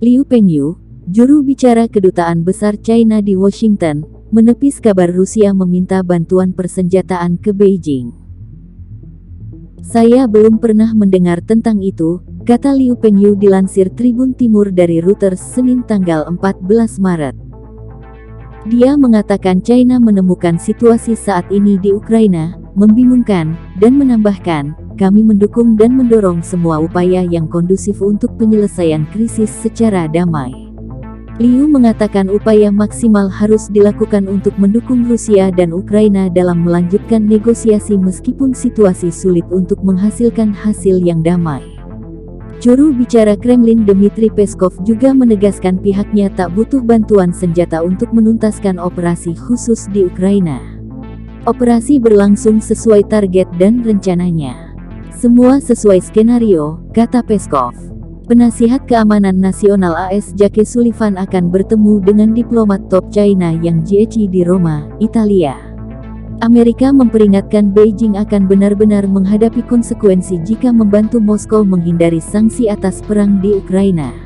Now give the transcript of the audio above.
Liu Pengyu, juru bicara Kedutaan Besar China di Washington, menepis kabar Rusia meminta bantuan persenjataan ke Beijing. "Saya belum pernah mendengar tentang itu," kata Liu Pengyu dilansir Tribun Timur dari Reuters Senin tanggal 14 Maret. Dia mengatakan China menemukan situasi saat ini di Ukraina membingungkan, dan menambahkan, "Kami mendukung dan mendorong semua upaya yang kondusif untuk penyelesaian krisis secara damai." Liu mengatakan upaya maksimal harus dilakukan untuk mendukung Rusia dan Ukraina dalam melanjutkan negosiasi meskipun situasi sulit untuk menghasilkan hasil yang damai. Juru bicara Kremlin Dmitry Peskov juga menegaskan pihaknya tak butuh bantuan senjata untuk menuntaskan operasi khusus di Ukraina. "Operasi berlangsung sesuai target dan rencananya. Semua sesuai skenario," kata Peskov. Penasihat Keamanan Nasional AS Jake Sullivan akan bertemu dengan diplomat top China Yang Jiechi di Roma, Italia. Amerika memperingatkan Beijing akan benar-benar menghadapi konsekuensi jika membantu Moskow menghindari sanksi atas perang di Ukraina.